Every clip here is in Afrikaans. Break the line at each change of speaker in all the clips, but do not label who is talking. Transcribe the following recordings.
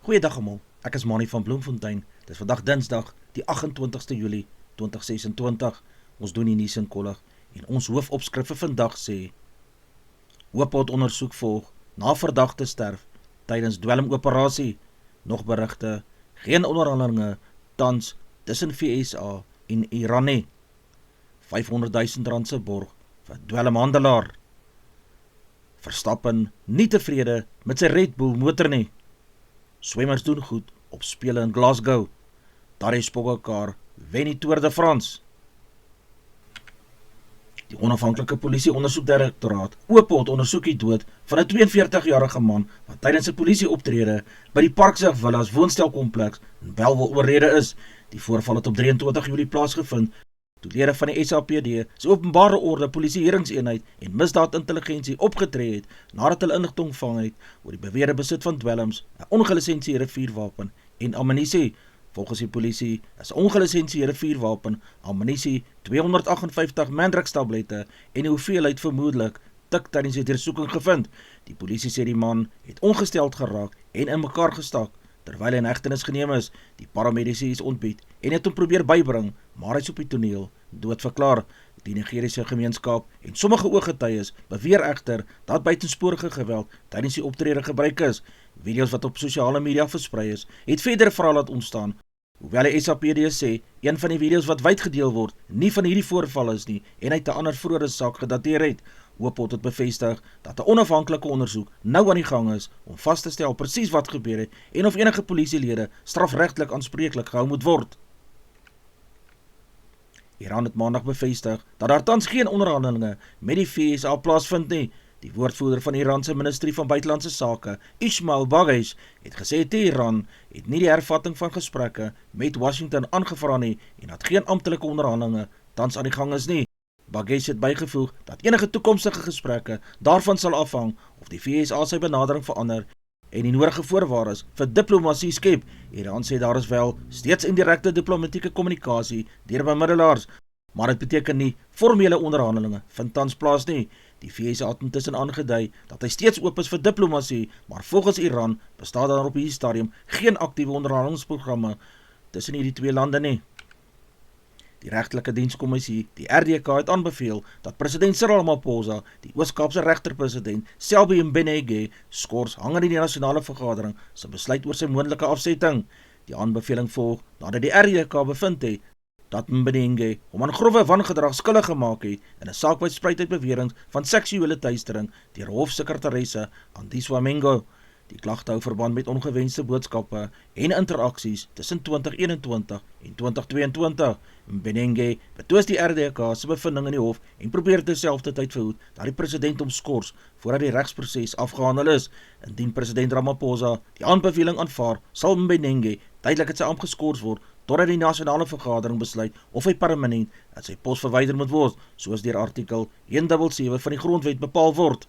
Goeiedag almal, ek is Mani van Bloemfontein. Dit is vandag Dinsdag, die 28ste Julie 2026. Ons doen die nuus in kollig en ons hoofopskrif vir vandag sê: Hoophot ondersoek volg, na verdagte sterf tydens dwelmoperasie. Nog berigte, geen onderhandelinge tans tussen VSA en Iran nie. R500.000 se borg vir dwelmhandelaar. Verstappen nie tevrede met sy Red Bull motor nie. Swemmers doen goed op spele in Glasgow. Tadej Pogačar wen die Tour de France. Die onafhanklike polisie-ondersoekdirektoraat Hoophot ondersoek die dood van 'n 42-jarige man wat tydens 'n polisieoptrede by die Parksig Villas woonstelkompleks in Bellville oorlede is. Die voorval het op 23 Julie plaasgevind toe lede van die SAPD se openbare orde polisieeringseenheid en misdaadintelligensie opgetree het nadat hulle inligting ontvang het oor die beweerde besit van dwelms, 'n ongelisensieerde vuurwapen en ammunisie. Volgens die polisie is 'n ongelisensieerde vuurwapen, ammunisie, 258 Mandrix-tablette en die hoeveelheid vermoedelik tik tydens die deursoeking gevind. Die polisie sê die man het ongesteld geraak en in mekaar gestak terwyl hy in hegtenis geneem is. Die paramedici is ontbied en het hom probeer bybring, maar hy is op die toneel dood verklaar. Die Nigeriese gemeenskap en sommige ooggetuies beweer egter dat buitensporige geweld tydens die optrede gebruik is. Video's wat op sosiale media versprei is, het verdere vrae laat ontstaan. Hoewel die SAPD sê, een van die video's wat wyd gedeel word, nie van hierdie voorval is nie en hy 'n ander vroeëre saak gedateer het. Hoophot het bevestig dat 'n onafhanklike ondersoek nou aan die gang is om vas te stel presies wat gebeur het en of enige polisielede strafregtelik aanspreeklik gehou moet word. Iran het maandag bevestig dat daar tans geen onderhandelinge met die VSA plaasvind nie. Die woordvoerder van Iran se ministerie van buitelandse sake, Ismail Baghaei, het gesê Teheran het nie die hervatting van gesprekke met Washington aangevra nie en dat geen amptelike onderhandelinge tans aan die gang is nie. Baghaei het bygevoeg dat enige toekomstige gesprekke daarvan sal afhang of die VSA sy benadering verander en die nodige voorwaardes vir diplomatie skep. Iran sê daar is wel steeds indirekte diplomatieke kommunikasie deur bemiddelaars, maar dit beteken nie formele onderhandelinge vind tans plaas nie. Die VSA het intussen aangedui dat hy steeds oop is vir diplomatie, maar volgens Iran bestaan daar op hierdie stadium geen aktiewe onderhandelingsprogramme tussen hierdie twee lande nie. Die regtelike dienskommissie, die RDK, het aanbeveel dat president Cyril Ramaphosa, die Oos-Kaapse regter-president Selby Mbenenge, skors hangende die nasionale vergadering se besluit oor sy moontlike afsetting. Die aanbeveling volg nadat die RDK bevind het dat Mbenenge hom aan grove wangedrag skuldig gemaak het in 'n saak wat spruit uit beweringe van seksuele teistering deur hofsekretaresse Andiswa Mengo. Die klagte hou verband met ongewenste boodskappe en interaksies tussen 2021 en 2022. Mbenenge betwis die RDK se bevinding in die hof en probeer terselfdertyd verhoed dat die president hom skors voordat die regsproses afgehandel is. Indien president Ramaphosa die aanbeveling aanvaar, sal Mbenenge tydelik uit sy ampt geskort word totdat die nasionale vergadering besluit of hy permanent uit sy pos verwyder moet word, soos deur artikel 177 van die grondwet bepaal word.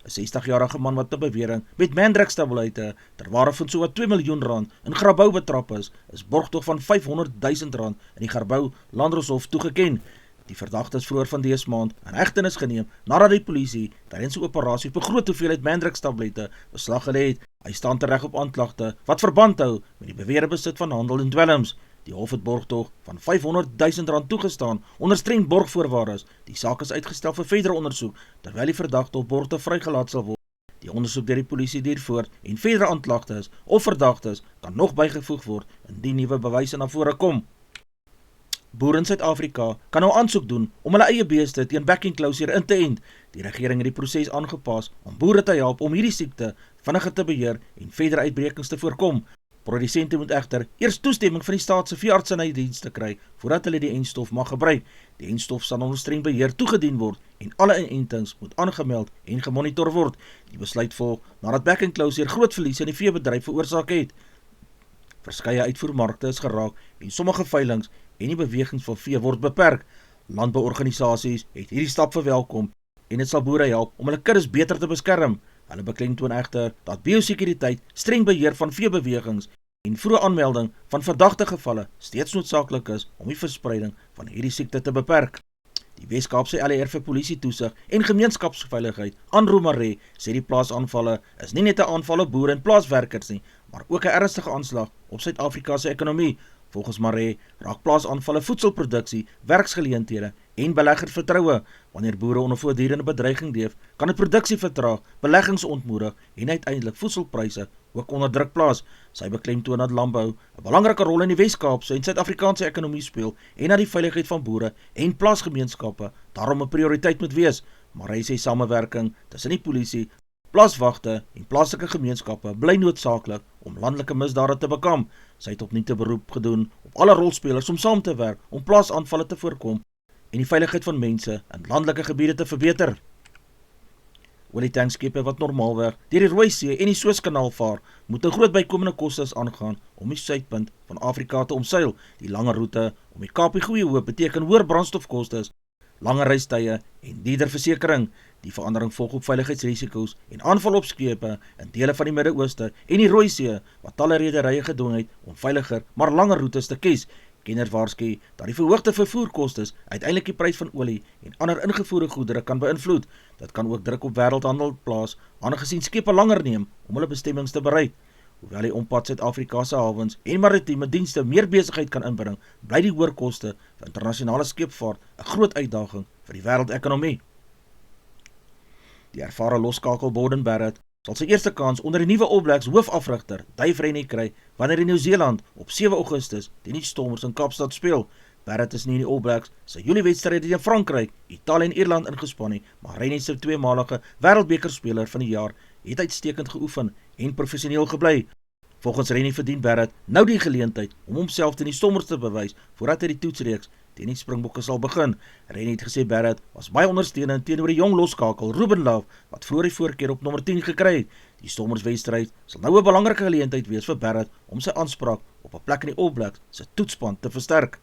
'n 60-jarige man wat 'n bewering met Mandrix-tablette ter waarde van sowat R2 miljoen in Grabouw betrap is borgtog van R500.000 in die Grabouw Landdroshof toegeken. Die verdagte is vroeër van dese maand in hegtenis geneem nadat die polisie tydens 'n operasie op 'n groot hoeveelheid Mandrix-tablette beslag gelê het. Hy staan tereg op aanklagte wat verband hou met die beweerde besit van handel in dwelms. Die hof het borgtog van R500.000 toegestaan onder streng borgvoorwaardes. Die saak is uitgestel vir verdere ondersoek terwyl die verdagte op borgte vrygelaat sal word. Die ondersoek deur die polisie duur voort en verdere aanklagtes of verdagtes kan nog bygevoeg word indien nuwe bewyse na vore kom. Boere in Suid-Afrika kan nou aansoek doen om hulle eie beeste teen back enclosure in te ent. Die regering het die proses aangepas om boere te help om hierdie siekte vinniger te beheer en verdere uitbrekings te voorkom. Produsente moet egter eers toestemming van die staat se veeartsenydienste kry voordat hulle die enstof mag gebruik. Die enstof sal onder streng beheer toegedien word en alle inentings moet aangemeld en gemonitor word. Die besluit volg nadat back enclosure groot verlies in die veebedryf veroorsaak het. Verskeie uitvoermarkte is geraak en sommige veilinge en die bewegings van vee word beperk. Landbouorganisasies het hierdie stap verwelkom en dit sal boere help om hulle kuddes beter te beskerm. Hulle beklemtoon egter dat biosekuriteit, streng beheer van veebewegings en vroeë aanmelding van verdagte gevalle steeds noodsaaklik is om die verspreiding van hierdie siekte te beperk.
Die Weskaapse LER vir polisie toesig en gemeenskapsveiligheid, Andrew Maree, sê die plaasaanvalle is nie net 'n aanval op boere en plaaswerkers nie, maar ook 'n ernstige aanslag op Suid-Afrika se ekonomie. Volgens Maree raak plaasaanvalle voedselproduksie, werksgeleenthede en beleggersvertroue. Wanneer boere onder voortdurende bedreiging leef, kan dit produksie vertraag, beleggings ontmoedig en uiteindelik voedselpryse ook onder druk plaas. Sy beklemtoon dat landbou 'n belangrike rol in die Weskaapse en Suid-Afrikaanse ekonomie speel en dat die veiligheid van boere en plaasgemeenskappe daarom 'n prioriteit moet wees. Maar hy sê samewerking tussen die polisie, plaaswagte en plaaslike gemeenskappe bly noodsaaklik om landelike misdade te bekamp. Sy het opnuut 'n beroep gedoen op alle rolspelers om saam te werk om plaasaanvalle te voorkom en die veiligheid van mense in landelike gebiede te verbeter. Olietankschepe wat normaalweg deur die Rooi See en die Suezkanaal vaar, moet 'n groot bykomende kostes aangaan om die suidpunt van Afrika te omseil. Die lange roete om die Kaap die Goeie Hoop beteken hoër brandstofkostes, langer reistye en duurder versekering. Die verandering volg op veiligheidsrisiko's en aanval op skepe in dele van die Midde-Ooste en die Rooi See, wat talle rederye gedoen het om veiliger, maar langer roetes te kies. Kenners waarsku dat die verhoogde vervoerkostes uiteindelik die prys van olie en ander ingevoerde goedere kan beïnvloed. Dit kan ook druk op wêreldhandel plaas, aangesien skepe langer neem om hulle bestemmings te bereik. Hoewel die ompad Suid-Afrika se hawens en maritieme dienste meer besigheid kan inbring, bly die hoër koste vir internasionale skeepvaart 'n groot uitdaging vir die wêreldekonomie. Die ervare loskakel Borden Barrett sal sy eerste kans onder die nuwe All Blacks hoofafrigter Dave Rennie kry wanneer die Nieu-Seeland op 7 Augustus teen die Stormers in Kaapstad speel. Barrett is nie in die All Blacks sy Juliewedstryd teen Frankryk, Italië en Ierland ingespan nie, maar Rennie se tweemalige wêreldbekerspeler van die jaar het uitstekend geoefen en professioneel gebly. Volgens Rennie verdien Barrett nou die geleentheid om homself teen die Stormers te bewys voordat hy die toetsreeks teen die Springbokke sal begin. Rennie het gesê Barrett was baie ondersteunend teenoor die jong loskakel Ruben Love wat vroeër die voorkeur op nommer 10 gekry het. Die Stormers wedstryd sal nou 'n belangrike geleentheid wees vir Barrett om sy aanspraak op 'n plek in die All Blacks se toetsspan te versterk.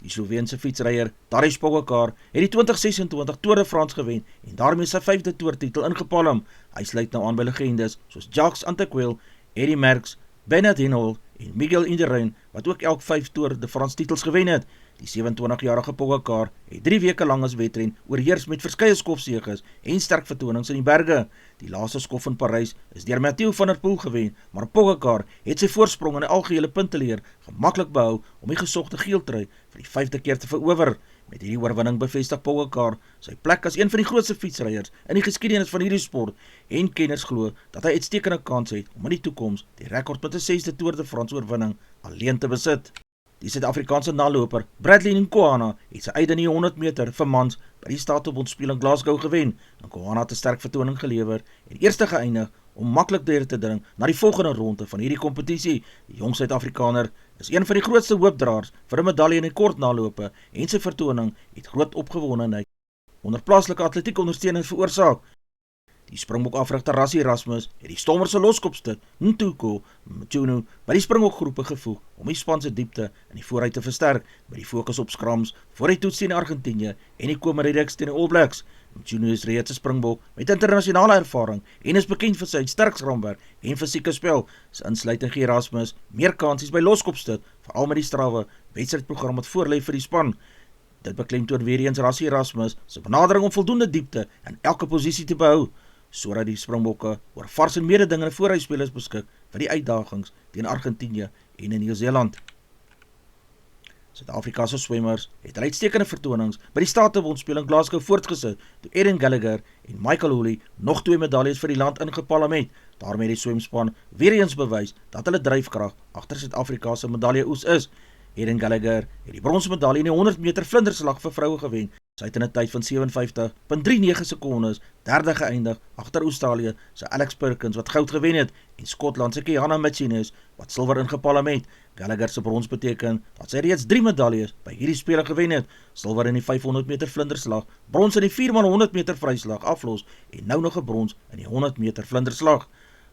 Die Sloveense fietsryer Tadej Pogačar het die 2026 Tour de France gewen en daarmee sy 5de toertitel ingepalm. Hy sluit nou aan by legendes soos Jacques Anquetil, Eddy Merckx, Bernard Hinault en Miguel Indurain, wat ook elk 5 Tour de France titels gewen het. Die 27-jarige Pogačar het 3 weke lang as wedren oorheers met verskeie skofseges en sterk vertonings in die berge. Die laaste skof in Parys is deur Mathieu van der Poel gewen, maar Pogačar het sy voorsprong in die algehele punteleer gemaklik behou om die gesogte geeltrui vir die 5de keer te verower. Met hierdie oorwinning bevestig Pogačar sy plek as een van die grootste fietsryers in die geskiedenis van hierdie sport en kenners glo dat hy uitstekende kans het om in die toekoms die rekord met 'n 6de Tour de France oorwinning alleen te besit. Die Suid-Afrikaanse naloper Bradley Nkoana het sy uit in die 100 meter vir mans by die Staatsbondspel in Glasgow gewen. Nkoana het 'n sterk vertoning gelewer en eerste geëindig om maklik deur te dring na die volgende ronde van hierdie kompetisie. Die jong Suid-Afrikaner is een van die grootste hoopdraers vir 'n medalje in die kort nalope en sy vertoning het groot opgewondenheid onder plaaslike atletiek ondersteuning veroorsaak. Die Springbok afrigter Rassie Erasmus het die Stormers se loskopstuk Ntuko Mchunu by die Springbok-groepe gevoeg om die span se diepte in die vooruit te versterk met die fokus op skrams voor die toets teen Argentinië en die komende reeks teen die All Blacks. Mchunu is reeds 'n Springbok met internasionale ervaring en is bekend vir sy sterk skramwerk en fisieke spel. Sy insluiting gee Erasmus meer kansies by loskopstuk, veral met die strawwe wedstrydprogram wat voorlê vir die span. Dit beklemtoon weer eens Rassie Erasmus se benadering om voldoende diepte in elke posisie te behou, sodat die Springbokke oor vars en mededingende voorhuisspelers beskik vir die uitdagings teen Argentinië en in Nieu-Seeland. Suid-Afrika se swemmers het uitstekende vertonings by die Staatsbondspel in Glasgow voortgesit, toe Erin Gallagher en Michael Hooley nog 2 medaljes vir die land ingepalm het. Daarmee het die swemspan weer eens bewys dat hulle dryfkrag agter Suid-Afrika se medaljeoes is. Erin Gallagher het die bronsmedalje in die 100 meter vlinderslag vir vroue gewen. Sy het in 'n tyd van 57.39 sekondes derde geëindig agter Australië se Alex Perkins wat goud gewen het en Skotland se Kiana Machinus wat silwer ingepalm het. Gallagher se brons beteken dat sy reeds 3 medaljes by hierdie spele gewen het: silwer in die 500 meter vlinderslag, brons in die 4x100 meter vryslag aflos en nou nog 'n brons in die 100 meter vlinderslag.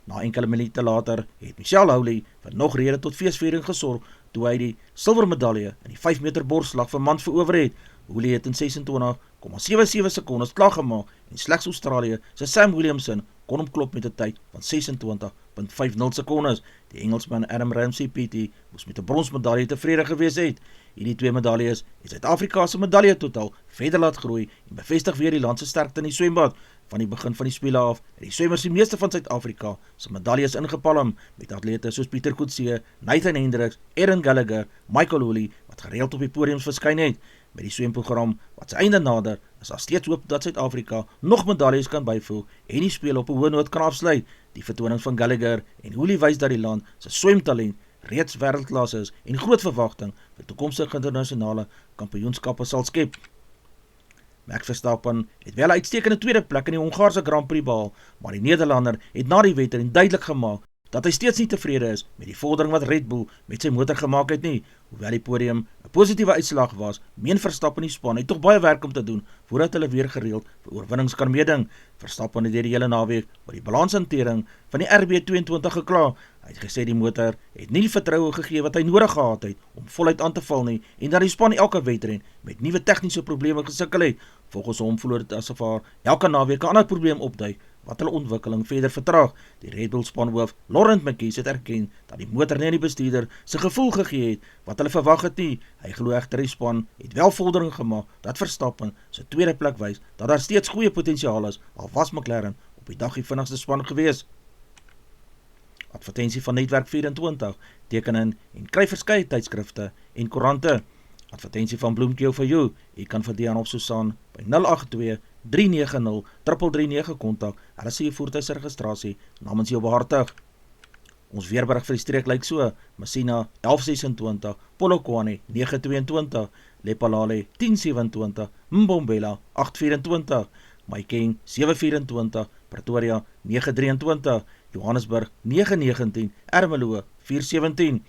Na enkele minute later het Michelle Howley vir nog rede tot feesviering gesorg toe hy die silwermedalje in die 5 meter borsslag vir mans verower het. Howley het in 26,77 sekondes klaargemaak en slegs Australië se Sam Williamson kon hom klop met 'n tyd van 26.50 sekondes. Die Engelsman Adam Ramsey PT moes met 'n bronsmedalje tevrede gewees het. Hierdie 2 medaljes het Suid-Afrika se medalje totaal verder laat groei en bevestig weer die land se sterkte in die swembad. Van die begin van die spele af het die swemmers die meeste van Suid-Afrika se medaljes ingepalm met atlete soos Pieter Coetzee, Nathan Hendricks, Aaron Gallagher, Michael Hooley wat gereeld op die podiums verskyn het. Met die swemprogram wat sy einde nader, is daar steeds hoop dat Suid-Afrika nog medaljes kan byvoeg en die spele op 'n hoë noot kan afsluit. Die vertonings van Gallagher en Hooley wys dat die land se swemtalent reeds wêreldklas is en groot verwagting vir toekomstige internasionale kampioenskappe sal skep. Max Verstappen het wel 'n uitstekende tweede plek in die Hongaarse Grand Prix behaal, maar die Nederlander het na die wedren duidelik gemaak dat hy steeds nie tevrede is met die vordering wat Red Bull met sy motor gemaak het nie. Hoewel die podium 'n positiewe uitslag was, meen Verstappen die span het tog baie werk om te doen voordat hulle weer gereeld vir oorwinnings kan meeding. Verstappen het die hele naweek oor die balanshantering van die RB22 gekla. Hy het gesê die motor het nie die vertroue gegee wat hy nodig gehad het om voluit aan te val nie en dat die span elke wedren met nuwe tegniese probleme gesukkel het. Volgens hom voel dit asof haar elke naweek 'n ander probleem opduik wat hulle ontwikkeling verder vertraag. Die Red Bull spanhoof Laurent Mekies het erken dat die motor nie aan die bestuurder se gevoel gegee het wat hulle verwag het nie. Hy glo egter die span het wel vordering gemaak dat Verstappen se tweede plek wys dat daar steeds goeie potensiaal is, al was McLaren op die dag die vinnigste span gewees. Advertensie van Netwerk 24, teken in en kry verskeie tydskrifte en koerante. Advertensie van Bloemkeel vir jou. U kan vir Dian of Susan by 082-390-339 kontak. Hulle sê jou voertuigregistrasie namens jou behartig. Ons weerberig vir die streek lyk so: Messina 1126, Polokwane 922, Lephalale 1027, Mbombela 824, Mahikeng 724, Pretoria 923, Johannesburg 919, Ermelo 417,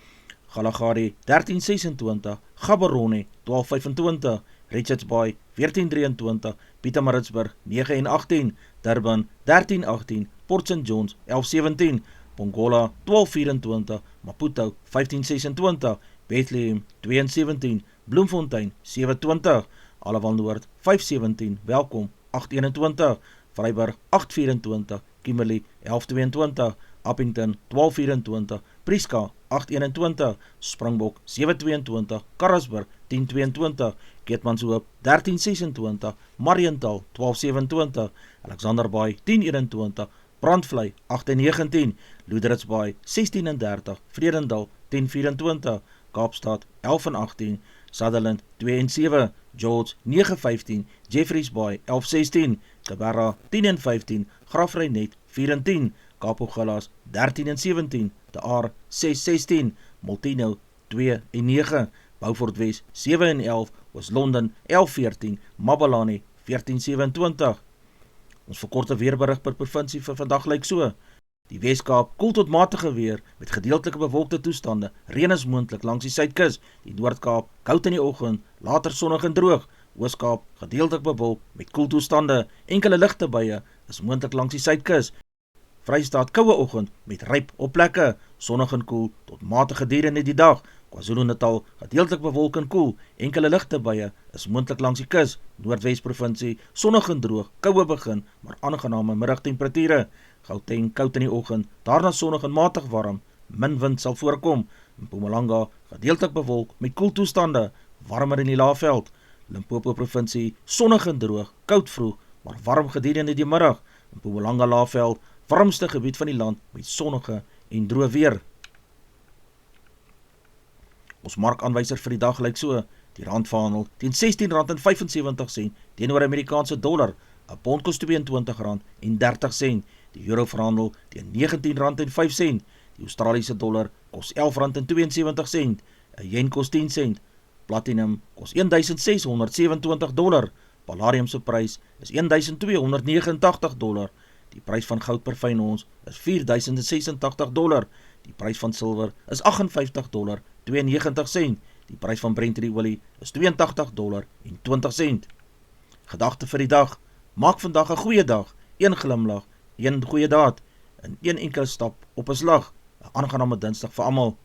Galagadi 1326, Gaborone 1225, Richards Bay 1423, Pietermaritzburg 918, Durban 1318, Port St Johns 1117, Pongola 1224, Maputo 1526, Bethlehem 217, Bloemfontein 720, Alawal Noord 517, Welkom 821, Vryburg 824, Kimberley 1122, Appington 1224, Prieska 821, Springbok 722, Karasburg 1022, Keetmanshoop 1326, Mariental 1227, Alexanderbaai 1021, Brandvlei 819, Loederitsbaai 1630, Vredendal 1024, Kaapstad 1118, Sutherland 2-7, George 9-15, Jeffreys Bay 11-16, Cabarra 10-15, Grafreinet 4-10, Kaapogillas 13-17, De Aar 6-16, Multino 2-9, Beaufort Wes 7-11, Oos-London 11-14, Mabalane 14-27. Ons verkorte weerberig per provinsie vir vandag lyk so: die Weskaap koel tot matige weer met gedeeltelike bewolkte toestande. Reën is moontlik langs die Suidkus. Die Noord-Kaap koud in die oggend, later sonnig en droog. Oos-Kaap gedeeltelik bewolk met koel toestande. Enkele ligte buie is moontlik langs die Suidkus. Vrystaat koue oggend met ryp op plekke. Sonnig en koel tot matige gedurende die dag. KwaZulu-Natal gedeeltelik bewolk en koel. Enkele ligte buie is moontlik langs die kus. Noordwes provinsie sonnig en droog, koue begin, maar aangename middagtemperature. Gauteng koud in die oggend, daarna sonnig en matig warm. Min wind sal voorkom. Mpumalanga gedeeltelik bewolk met koel toestande, warmer in die Laagveld. Limpopo provinsie sonnig en droog, koud vroeg, maar warm gedurende die middag. Mpumalanga Laagveld, warmste gebied van die land met sonnige en droë weer. Ons markaanwyser vir die dag lyk so: die rand verhandel teen R16.75 teenoor Amerikaanse dollar. 'n pond kos R22.30. Die euro verhandel teen R19.05. Die Australiese dollar kos R11.72. 'n yen kos 10 sent. Platinum kos $1,627. Palladium se prys is $1,289. Die prys van goud per fyn ons is $4,086. Die prys van silwer is $58.92. Die prys van Brent-olie is $82.20. Gedagte vir die dag: maak vandag 'n goeie dag, een glimlag, een goeie daad, en een enkele stap op 'n slag. 'n aangename Dinsdag vir almal.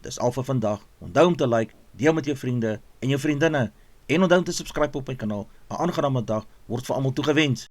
Dis al vir vandag. Onthou om te like, deel met jou vriende en jou vriendinne, en onthou om te subscribe op my kanaal. 'n aangename dag word vir almal toegewens.